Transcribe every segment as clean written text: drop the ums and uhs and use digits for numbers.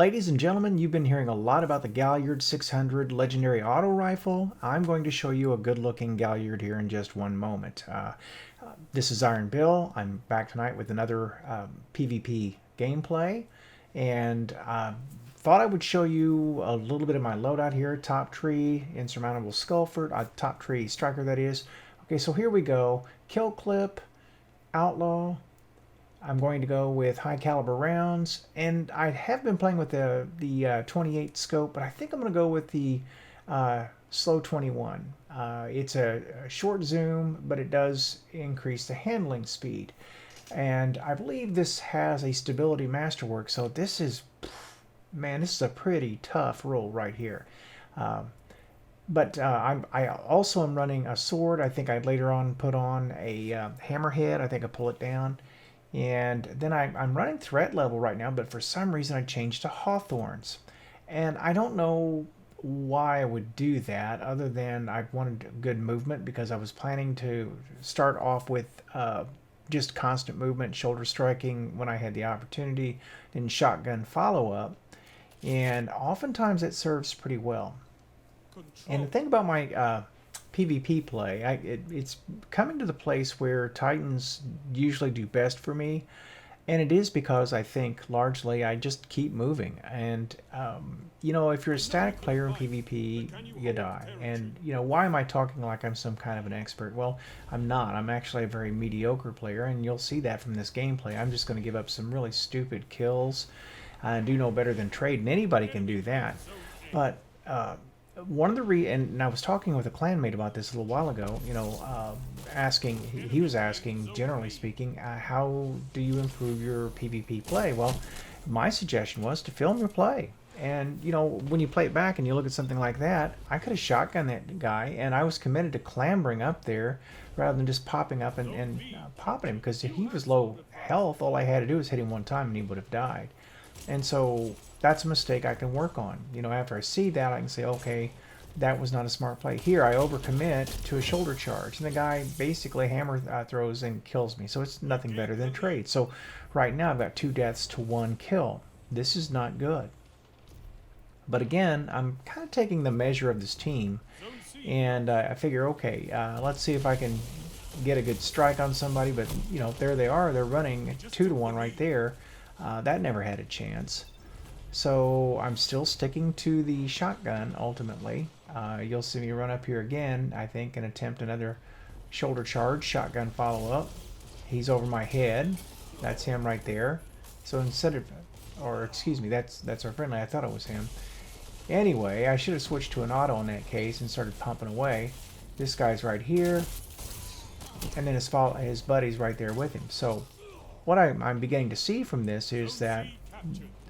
Ladies and gentlemen, you've been hearing a lot about the Galliard 600 legendary auto rifle. I'm going to show you a good looking Galliard here in just one moment. This is Iron Bill. I'm back tonight with another PvP gameplay, and thought I would show you a little bit of my loadout here. Top tree, insurmountable skullfort, top tree striker that is. Okay, so here we go. Kill clip, outlaw. I'm going to go with high caliber rounds, and I have been playing with the 28 scope, but I think I'm going to go with the slow 21. It's a short zoom, but it does increase the handling speed, and I believe this has a stability masterwork. So this is, man, this is a pretty tough roll right here. I also am running a sword. I think I'd later on put on a hammerhead. I think I pull it down. And then I'm running threat level right now, but for some reason I changed to hawthorns. And I don't know why I would do that, other than I wanted good movement, because I was planning to start off with just constant movement, shoulder striking when I had the opportunity, then shotgun follow-up. And oftentimes it serves pretty well. And the thing about my PvP play, it's coming to the place where Titans usually do best for me, and it is because I think largely I just keep moving. And you know, if you're a static player in PvP, you die. And you know, why am I talking like I'm some kind of an expert? Well, I'm not. I'm actually a very mediocre player, and you'll see that from this gameplay. I'm just going to give up some really stupid kills. I do no better than trade, and anybody can do that. But one of the and I was talking with a clanmate about this a little while ago, you know, he was asking, generally speaking, how do you improve your PvP play? Well, my suggestion was to film your play. And, you know, when you play it back and you look at something like that, I could have shotgunned that guy, and I was committed to clambering up there rather than just popping up and popping him, because if he was low health, all I had to do was hit him one time and he would have died. And so that's a mistake I can work on. You know, after I see that, I can say, okay, that was not a smart play. Here, I overcommit to a shoulder charge, and the guy basically hammer throws and kills me. So it's nothing better than trade. So right now, I've got 2 deaths to 1 kill. This is not good. But again, I'm kind of taking the measure of this team, and I figure, okay, let's see if I can get a good strike on somebody. But, you know, there they are. They're running 2 to 1 right there. That never had a chance. So I'm still sticking to the shotgun ultimately. You'll see me run up here again, I think, and attempt another shoulder charge, shotgun follow-up. He's over my head. That's him right there. So instead of, or excuse me, that's our friendly. I thought it was him. Anyway, I should have switched to an auto in that case and started pumping away. This guy's right here, and then his buddy's right there with him. So what I'm beginning to see from this is that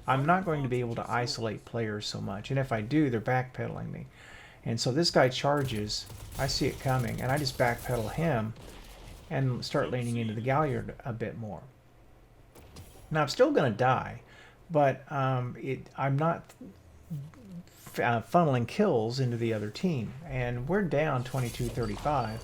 I'm not going to be able to isolate players so much. And if I do, they're backpedaling me. And so this guy charges, I see it coming, and I just backpedal him and start leaning into the Galliard a bit more. Now I'm still going to die, but I'm not funneling kills into the other team. And we're down 22-35.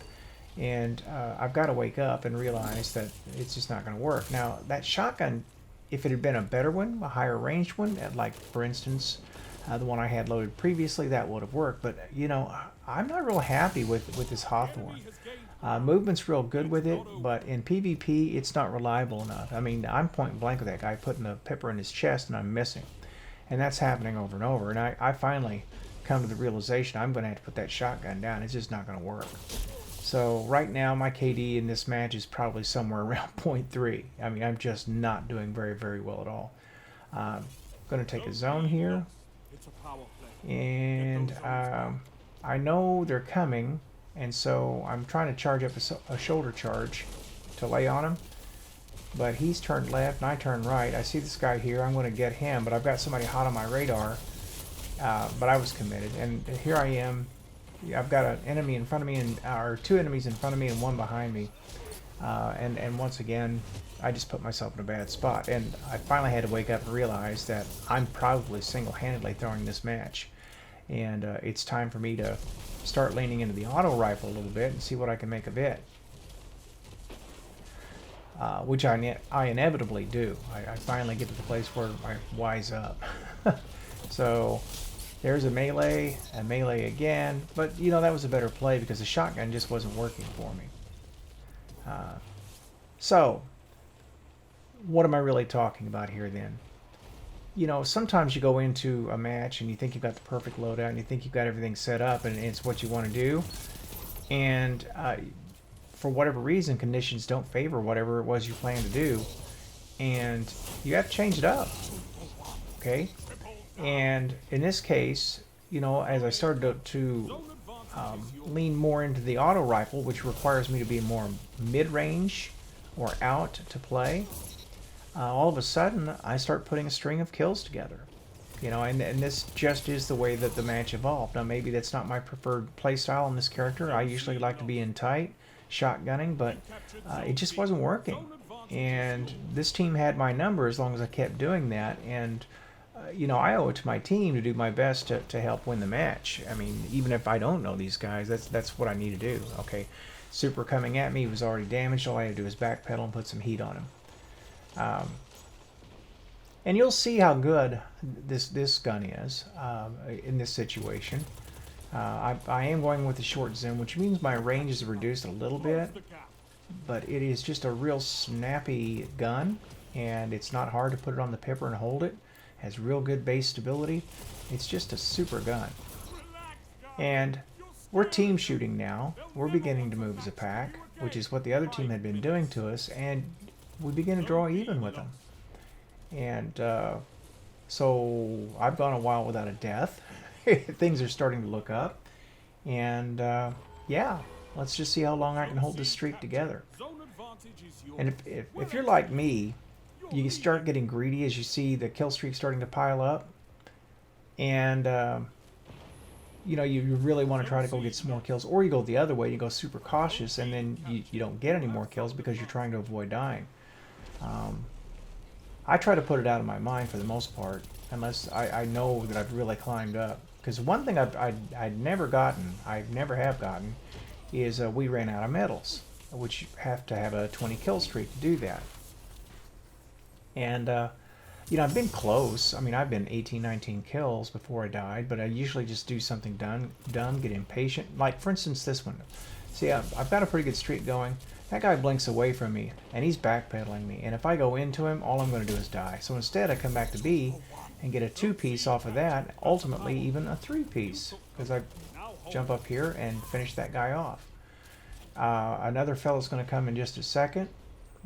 And I've got to wake up and realize that it's just not going to work. Now, that shotgun, if it had been a better one, a higher ranged one, like, for instance, the one I had loaded previously, that would have worked. But, you know, I'm not real happy with this Hawthorne. Movement's real good with it, but in PvP, it's not reliable enough. I mean, I'm point blank with that guy putting the pepper in his chest, and I'm missing. And that's happening over and over. And I finally come to the realization I'm going to have to put that shotgun down. It's just not going to work. So right now my KD in this match is probably somewhere around 0.3. I mean, I'm just not doing very, very well at all. I'm going to take a zone here. And I know they're coming, and so I'm trying to charge up a shoulder charge to lay on him. But he's turned left and I turn right. I see this guy here. I'm going to get him, but I've got somebody hot on my radar. But I was committed, and here I am. I've got an enemy in front of me, or 2 enemies in front of me and 1 behind me. And once again, I just put myself in a bad spot. And I finally had to wake up and realize that I'm probably single-handedly throwing this match. And it's time for me to start leaning into the auto rifle a little bit and see what I can make of it. Which I inevitably do. I finally get to the place where I wise up. So there's a melee again. But, you know, that was a better play because the shotgun just wasn't working for me. So, what am I really talking about here then? You know, sometimes you go into a match and you think you've got the perfect loadout and you think you've got everything set up and it's what you want to do. And for whatever reason, conditions don't favor whatever it was you plan to do. And you have to change it up. Okay? And in this case, you know, as I started to lean more into the auto rifle, which requires me to be more mid-range or out to play, all of a sudden I start putting a string of kills together. You know, and this just is the way that the match evolved. Now maybe that's not my preferred playstyle on this character. I usually like to be in tight, shotgunning, but it just wasn't working. And this team had my number as long as I kept doing that. And you know, I owe it to my team to do my best to help win the match. I mean, even if I don't know these guys, that's what I need to do. Okay, Super coming at me, he was already damaged. All I had to do was backpedal and put some heat on him. And you'll see how good this gun is in this situation. I am going with the short zoom, which means my range is reduced a little bit, but it is just a real snappy gun, and it's not hard to put it on the pipper and hold it. Has real good base stability. It's just a super gun. And we're team shooting now. We're beginning to move as a pack, which is what the other team had been doing to us, and we begin to draw even with them. And so I've gone a while without a death. Things are starting to look up. And yeah, let's just see how long I can hold this streak together. And if you're like me, you start getting greedy as you see the kill streak starting to pile up. And you know, you really want to try to go get some more kills. Or you go the other way, you go super cautious, and then you don't get any more kills because you're trying to avoid dying. I try to put it out of my mind for the most part, unless I know that I've really climbed up. Because one thing I'd never have gotten, is we ran out of medals, which you have to have a 20 kill streak to do that. And you know, I've been close. I mean, I've been 18, 19 kills before I died, but I usually just do something dumb, get impatient. Like, for instance, this one. See, I've got a pretty good streak going. That guy blinks away from me, and he's backpedaling me. And if I go into him, all I'm going to do is die. So instead, I come back to B and get a 2-piece off of that, ultimately even a 3-piece, because I jump up here and finish that guy off. Another fellow's going to come in just a second.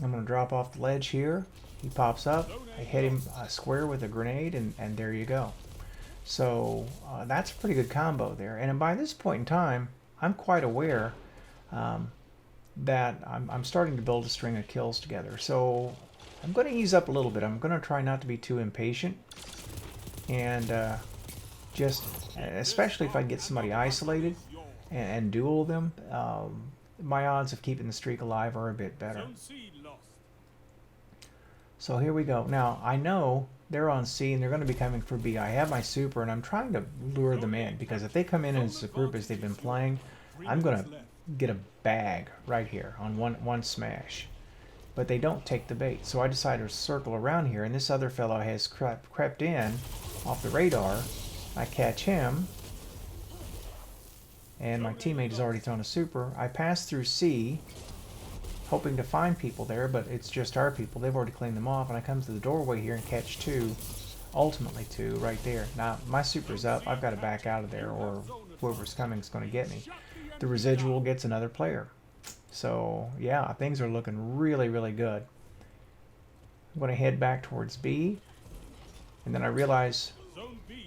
I'm going to drop off the ledge here. He pops up. I hit him square with a grenade, and there you go. So that's a pretty good combo there. And by this point in time, I'm quite aware that I'm starting to build a string of kills together. So I'm going to ease up a little bit. I'm going to try not to be too impatient. And just, especially if I get somebody isolated and duel them, my odds of keeping the streak alive are a bit better. So here we go. Now, I know they're on C and they're going to be coming for B. I have my super and I'm trying to lure them in, because if they come in as a group as they've been playing, I'm going to get a bag right here on one smash. But they don't take the bait. So I decided to circle around here, and this other fellow has crept in off the radar. I catch him, and my teammate has already thrown a super. I pass through C, hoping to find people there, but it's just our people. They've already cleaned them off, and I come to the doorway here and catch two, ultimately two, right there. Now, my super's up. I've got to back out of there, or whoever's coming is going to get me. The residual gets another player. So, yeah, things are looking really, really good. I'm going to head back towards B, and then I realize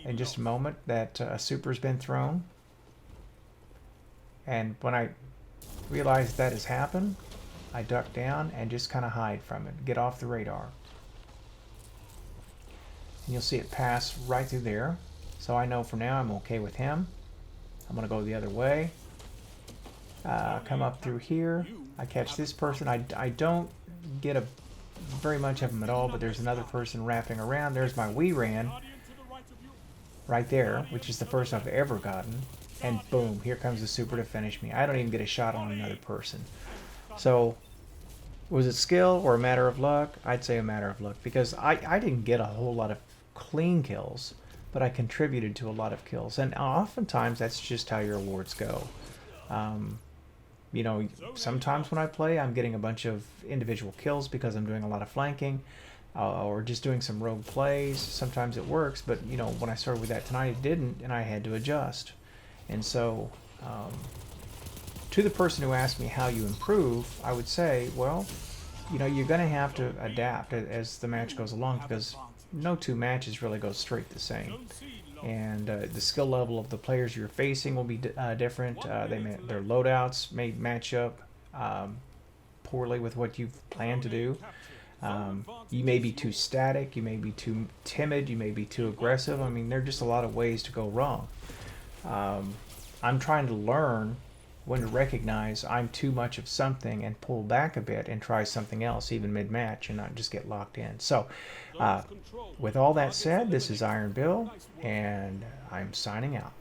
in just a moment that a super's been thrown. And when I realize that has happened, I duck down and just kind of hide from it, get off the radar. And you'll see it pass right through there. So I know for now I'm okay with him. I'm going to go the other way. Come up through here. I catch this person. I don't get very much of them at all, but there's another person wrapping around. There's my wee ran right there, which is the first I've ever gotten. And boom, here comes the super to finish me. I don't even get a shot on another person. So, was it skill or a matter of luck? I'd say a matter of luck, because I didn't get a whole lot of clean kills, but I contributed to a lot of kills. And oftentimes that's just how your awards go. Um, you know, sometimes when I play, I'm getting a bunch of individual kills because I'm doing a lot of flanking, or just doing some rogue plays. Sometimes it works, but you know, when I started with that tonight, it didn't, and I had to adjust. And so, to the person who asked me how you improve, I would say, well, you know, you're going to have to adapt as the match goes along, because no two matches really go straight the same. And the skill level of the players you're facing will be different. Their loadouts may match up poorly with what you've planned to do. You may be too static, you may be too timid, you may be too aggressive. I mean, there are just a lot of ways to go wrong. I'm trying to learn when to recognize I'm too much of something and pull back a bit and try something else, even mid-match, and not just get locked in. So, with all that said, this is Iron Bill, and I'm signing out.